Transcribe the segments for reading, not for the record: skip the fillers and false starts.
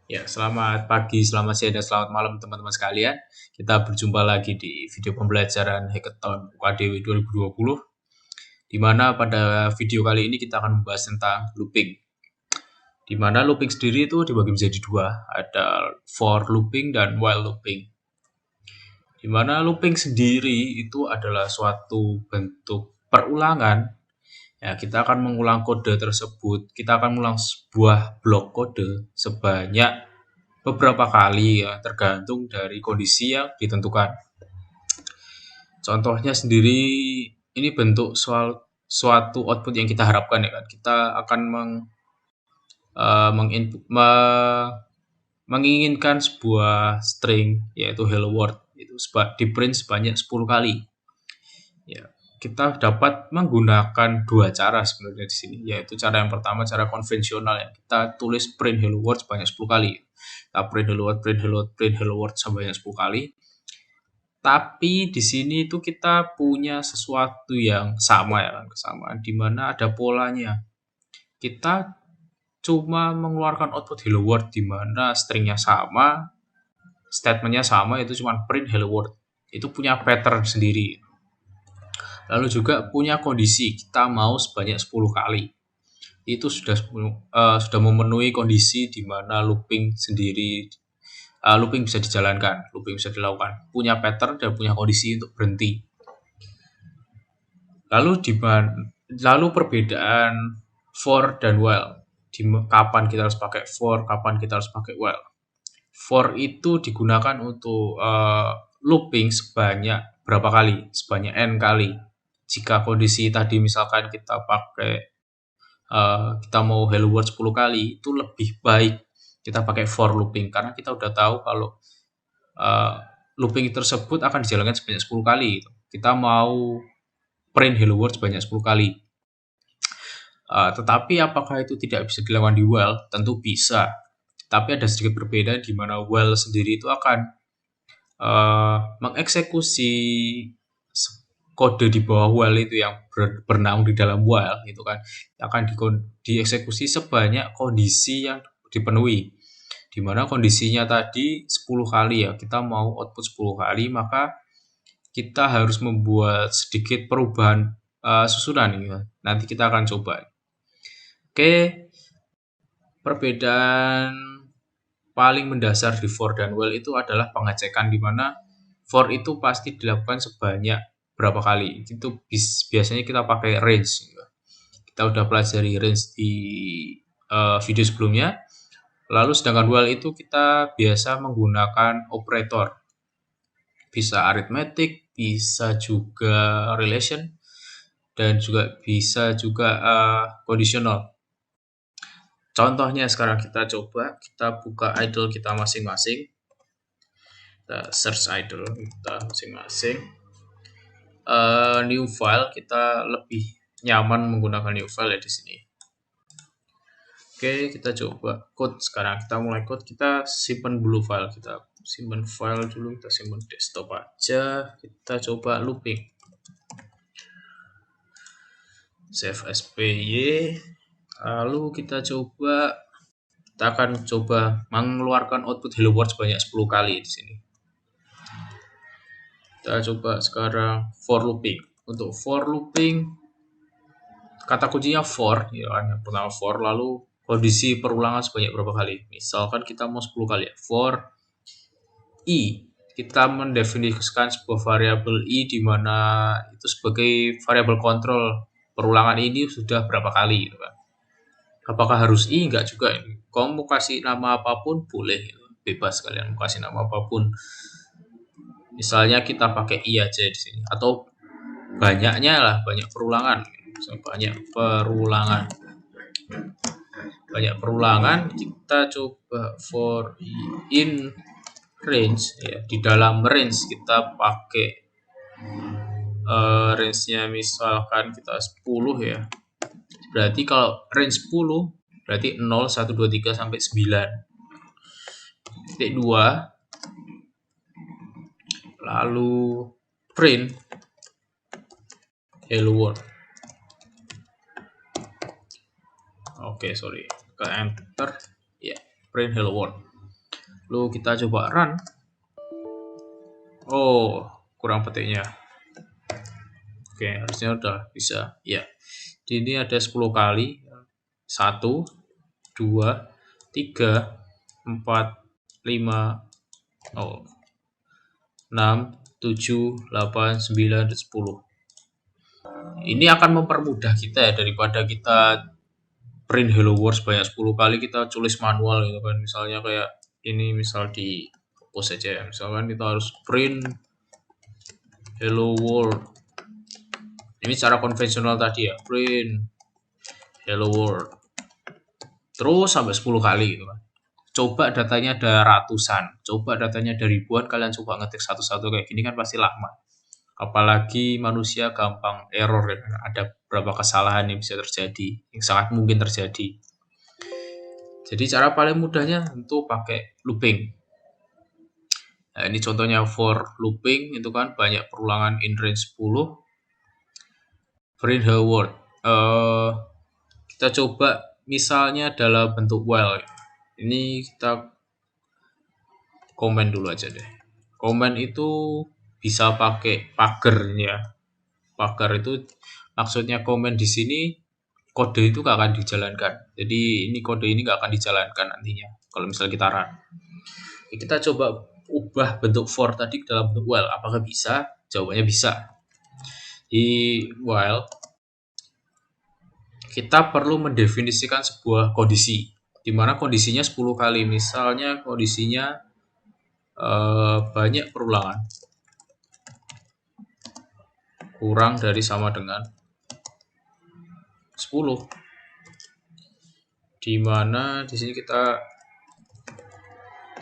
Ya, selamat pagi, selamat siang, dan selamat malam teman-teman sekalian. Kita berjumpa lagi di video pembelajaran Hackathon UKDW 2020, di mana pada video kali ini kita akan membahas tentang looping. Di mana looping sendiri itu dibagi menjadi dua, ada for looping dan while looping. Di mana looping sendiri itu adalah suatu bentuk perulangan. Ya, kita akan mengulang kode tersebut. Kita akan mengulang sebuah blok kode sebanyak beberapa kali ya, tergantung dari kondisi yang ditentukan. Contohnya sendiri ini bentuk suatu output yang kita harapkan ya kan. Kita akan menginginkan sebuah string yaitu hello world itu di print sebanyak 10 kali. Ya, kita dapat menggunakan dua cara sebenarnya di sini, yaitu cara yang pertama cara konvensional yang kita tulis print hello world sebanyak 10 kali. Kita print hello world, print hello world, print hello world sebanyak 10 kali. Tapi di sini itu kita punya sesuatu yang sama ya kan, kesamaan di mana ada polanya. Kita cuma mengeluarkan output hello world di mana stringnya sama, statementnya sama, itu cuma print hello world. Itu punya pattern sendiri. Lalu juga punya kondisi kita mau sebanyak 10 kali. Itu sudah memenuhi kondisi di mana looping sendiri looping bisa dijalankan, looping bisa dilakukan, punya pattern dan punya kondisi untuk berhenti. Lalu perbedaan for dan while. Kapan kita harus pakai for, kapan kita harus pakai while. For itu digunakan untuk looping sebanyak berapa kali? Sebanyak n kali. Jika kondisi tadi misalkan kita mau hello world 10 kali, itu lebih baik kita pakai for looping karena kita udah tahu kalau looping tersebut akan dijalankan sebanyak 10 kali. Kita mau print hello world sebanyak 10 kali. Tetapi apakah itu tidak bisa dilakukan di while? Tentu bisa. Tapi ada sedikit berbeda di mana while sendiri itu akan mengeksekusi kode di bawah while itu yang bernaung di dalam while itu kan akan dieksekusi sebanyak kondisi yang dipenuhi. Di mana kondisinya tadi 10 kali ya, kita mau output 10 kali, maka kita harus membuat sedikit perubahan susunan ya. Nanti kita akan coba. Oke, perbedaan paling mendasar di for dan while itu adalah pengecekan, di mana for itu pasti dilakukan sebanyak berapa kali. Itu biasanya kita pakai range. Kita udah pelajari range di video sebelumnya. Lalu sedangkan while itu kita biasa menggunakan operator. Bisa arithmetic, bisa juga relation, dan juga bisa juga conditional. Contohnya sekarang kita coba, kita buka idle kita masing-masing. Kita search idle kita masing-masing. New file, kita lebih nyaman menggunakan new file ya di sini. Oke, kita coba code sekarang. Kita mulai code, kita simpan dulu file. Kita simpan file dulu, kita simpan desktop aja. Kita coba looping. Save as py. Lalu kita akan coba mengeluarkan output hello world sebanyak 10 kali di sini. Kita coba sekarang for looping. Untuk for looping, kata kuncinya for, ya kan, yang pertama for, lalu kondisi perulangan sebanyak berapa kali. Misalkan kita mau 10 kali ya, for i. Kita mendefinisikan sebuah variabel i di mana itu sebagai variabel kontrol perulangan ini sudah berapa kali gitu kan. Apakah harus i? Enggak juga ini. Kamu mau kasih nama apapun boleh, bebas kalian mau kasih nama apapun. Misalnya kita pakai i aja di sini, atau banyaknya lah, banyak perulangan. Banyak perulangan, kita coba for in range ya. Di dalam range kita pakai range-nya misalkan kita 10 ya. Berarti kalau range 10 berarti 0, 1, 2, 3 sampai 9. Titik 2. Lalu print hello world. Oke, sorry. Ke enter. Ya, print hello world. Lalu kita coba run. Oh, kurang petiknya. Oke, harusnya udah bisa. Ya. Di ini ada 10 kali. 1, 2, 3, 4, 5, 6, 7, 8, 9, dan 10. Ini akan mempermudah kita ya, daripada kita print hello world sebanyak 10 kali kita tulis manual gitu kan. Misalnya kayak ini, misal di post saja ya. Misalkan kita harus print hello world. Ini cara konvensional tadi ya, print hello world. Terus sampai 10 kali gitu kan. Coba datanya ada ratusan, coba datanya ada ribuan, kalian coba ngetik satu-satu kayak gini kan pasti lama. Apalagi manusia gampang error ya. Ada beberapa kesalahan yang bisa terjadi, yang sangat mungkin terjadi. Jadi cara paling mudahnya tentu pakai looping. Nah, ini contohnya for looping, itu kan banyak perulangan in range 10. Print hello world. Kita coba misalnya dalam bentuk while. Ini kita komen dulu aja deh. Komen itu bisa pakai pagar ya. Pagar itu maksudnya komen di sini kode itu gak akan dijalankan. Jadi ini kode ini gak akan dijalankan nantinya kalau misalnya kita run. Kita coba ubah bentuk for tadi dalam bentuk while. Apakah bisa? Jawabannya bisa. Di while kita perlu mendefinisikan sebuah kondisi, di mana kondisinya 10 kali. Misalnya kondisinya banyak perulangan, kurang dari sama dengan 10. Di mana di sini kita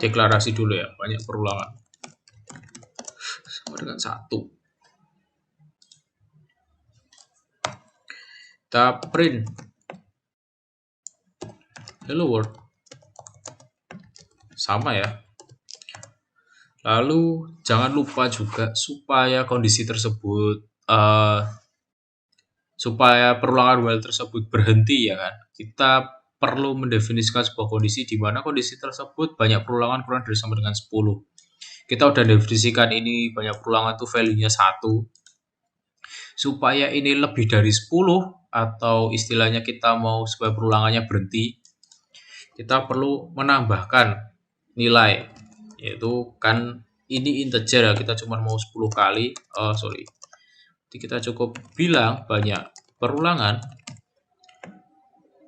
deklarasi dulu ya, banyak perulangan sama dengan 1. Kita print hello world, sama ya. Lalu jangan lupa juga supaya kondisi tersebut supaya perulangan while tersebut berhenti ya kan, kita perlu mendefinisikan sebuah kondisi di mana kondisi tersebut banyak perulangan kurang dari sama dengan 10. Kita udah definisikan ini banyak perulangan tuh value-nya 1. Supaya ini lebih dari 10 atau istilahnya kita mau supaya perulangannya berhenti, kita perlu menambahkan nilai, yaitu kan ini integer ya, kita cuma mau 10 kali. Jadi kita cukup bilang banyak perulangan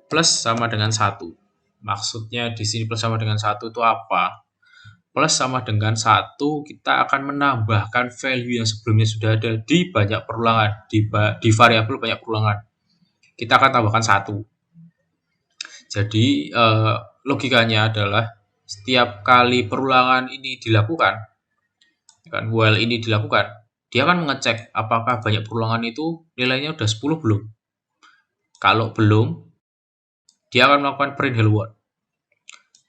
plus sama dengan 1. Maksudnya di sini plus sama dengan 1 itu apa? Plus sama dengan 1, kita akan menambahkan value yang sebelumnya sudah ada di banyak perulangan, di variabel banyak perulangan. Kita akan tambahkan 1. Jadi logikanya adalah setiap kali perulangan ini dilakukan, kan while ini dilakukan, dia akan mengecek apakah banyak perulangan itu nilainya udah 10 belum. Kalau belum, dia akan melakukan print hello world.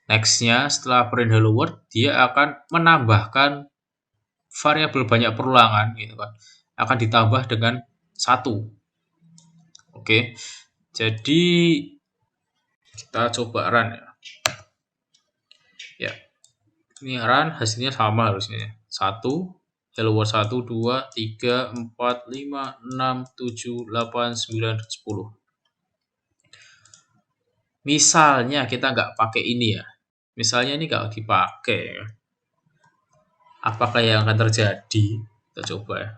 Nextnya setelah print hello world, dia akan menambahkan variabel banyak perulangan gitu kan, akan ditambah dengan 1. Oke, jadi kita coba run ya. Ya, ini run, hasilnya sama harusnya. 1, hello world 1, 2, 3, 4, 5, 6, 7, 8, 9, 10. Misalnya kita nggak pakai ini ya. Misalnya ini nggak dipakai. Apakah yang akan terjadi? Kita coba ya.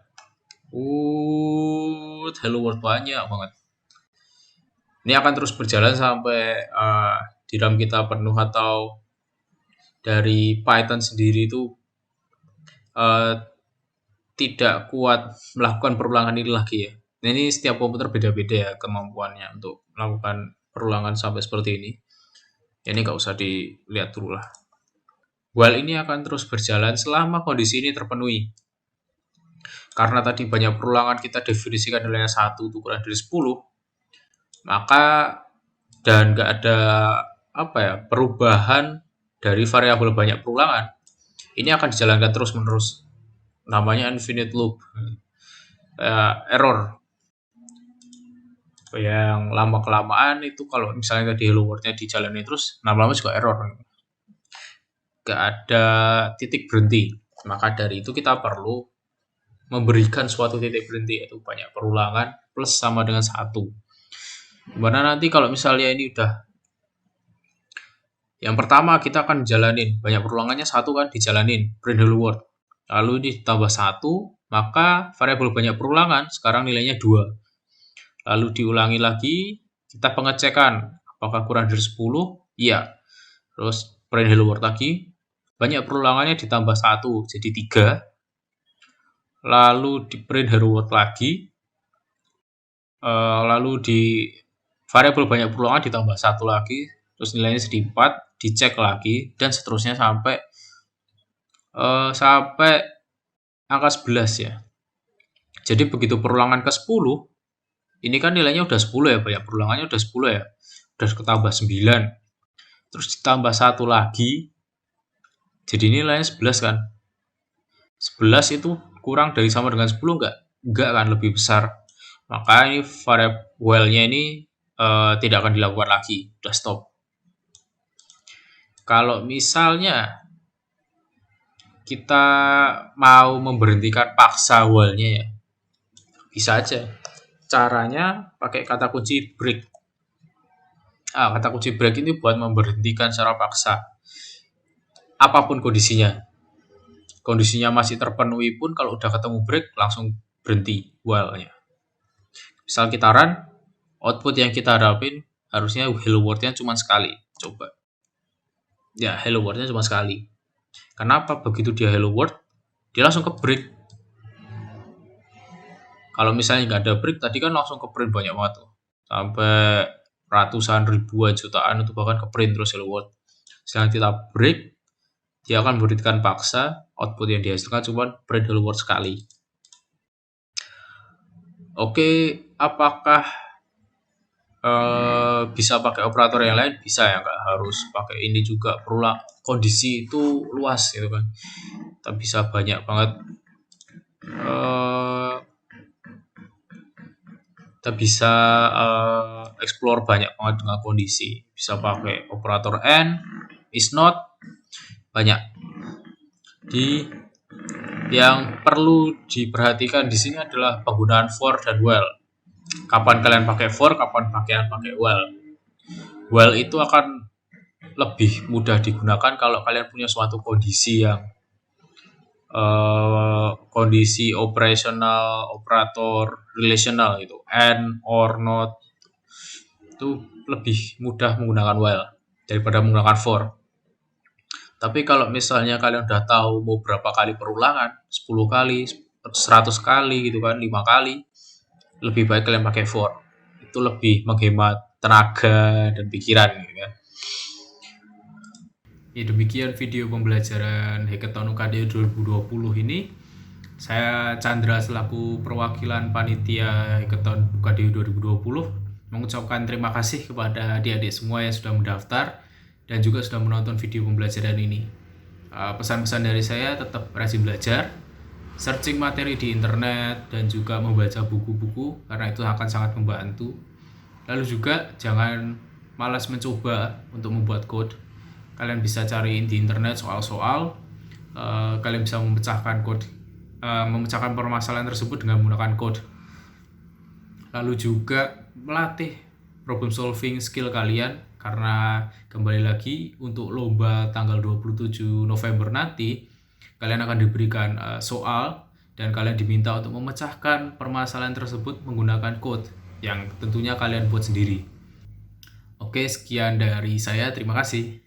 Hello world banyak banget. Ini akan terus berjalan sampai di RAM kita penuh, atau dari Python sendiri itu tidak kuat melakukan perulangan ini lagi ya. Nah, ini setiap komputer beda-beda ya kemampuannya untuk melakukan perulangan sampai seperti ini. Ya, ini nggak usah dilihat dulu lah. While ini akan terus berjalan selama kondisi ini terpenuhi. Karena tadi banyak perulangan kita definisikan nilainya 1 itu kurang dari 10, maka dan nggak ada perubahan dari variabel banyak perulangan, ini akan dijalankan terus menerus, namanya infinite loop. Error yang lama kelamaan itu, kalau misalnya tadi hello world-nya dijalani terus, lama-lama juga error. nggak ada titik berhenti. Maka dari itu kita perlu memberikan suatu titik berhenti, yaitu banyak perulangan plus sama dengan 1. Dimana nanti kalau misalnya ini udah yang pertama kita akan jalanin banyak perulangannya 1 kan dijalanin print hello world. Lalu ini ditambah 1, maka variabel banyak perulangan sekarang nilainya 2. Lalu diulangi lagi, kita pengecekan apakah kurang dari 10? Iya. Terus print hello world lagi, banyak perulangannya ditambah 1 jadi 3. Lalu di print hello world lagi, lalu di variabel banyak perulangan ditambah 1 lagi, terus nilainya jadi 4, dicek lagi dan seterusnya sampai angka 11 ya. Jadi begitu perulangan ke 10, ini kan nilainya udah 10 ya, banyak perulangannya udah 10 ya. Udah ketambah 9. Terus ditambah 1 lagi, jadi nilainya 11 kan. 11 itu kurang dari sama dengan 10 enggak? Enggak kan, lebih besar. Maka ini variabelnya ini tidak akan dilakukan lagi, udah stop. Kalau misalnya kita mau memberhentikan paksa while-nya ya, bisa aja. Caranya pakai kata kunci break. Kata kunci break ini buat memberhentikan secara paksa. Apapun kondisinya. Kondisinya masih terpenuhi pun kalau udah ketemu break langsung berhenti while-nya. Misal kita run, output yang kita harapin harusnya hello world-nya cuma sekali. Coba. Ya, hello world-nya cuma sekali. Kenapa? Begitu dia hello world, dia langsung ke break. Kalau misalnya nggak ada break, tadi kan langsung ke print banyak banget tuh. Sampai ratusan, ribuan, jutaan, itu bahkan ke print terus hello world. Sekarang kita break, dia akan memberikan paksa, output yang dihasilkan cuma print hello world sekali. Oke, apakah bisa pakai operator yang lain? Bisa ya, nggak harus pakai ini juga. Perulang kondisi itu luas gitu kan. Kita bisa banyak banget. Kita bisa explore banyak banget dengan kondisi. Bisa pakai operator AND, is not, banyak. Yang perlu diperhatikan di sini adalah penggunaan for dan while. Kapan kalian pakai for, kapan kalian pakai while. While itu akan lebih mudah digunakan kalau kalian punya suatu kondisi yang kondisi operasional, operator, relational gitu, and, or, not, itu lebih mudah menggunakan while daripada menggunakan for. Tapi kalau misalnya kalian udah tahu mau berapa kali perulangan, 10 kali, 100 kali gitu kan, 5 kali, lebih baik kalian pakai for. Itu lebih menghemat tenaga dan pikiran gitu kan. Ya, demikian video pembelajaran Hackathon UKDU 2020 ini. Saya Chandra selaku perwakilan panitia Hackathon UKDU 2020 mengucapkan terima kasih kepada adik-adik semua yang sudah mendaftar dan juga sudah menonton video pembelajaran ini. Pesan-pesan dari saya tetap rajin belajar, searching materi di internet, dan juga membaca buku-buku karena itu akan sangat membantu. Lalu juga jangan malas mencoba untuk membuat code. Kalian bisa cariin di internet soal-soal, kalian bisa memecahkan code, memecahkan permasalahan tersebut dengan menggunakan code. Lalu juga melatih problem solving skill kalian, karena kembali lagi untuk lomba tanggal 27 November nanti kalian akan diberikan soal dan kalian diminta untuk memecahkan permasalahan tersebut menggunakan code yang tentunya kalian buat sendiri. Oke, sekian dari saya, terima kasih.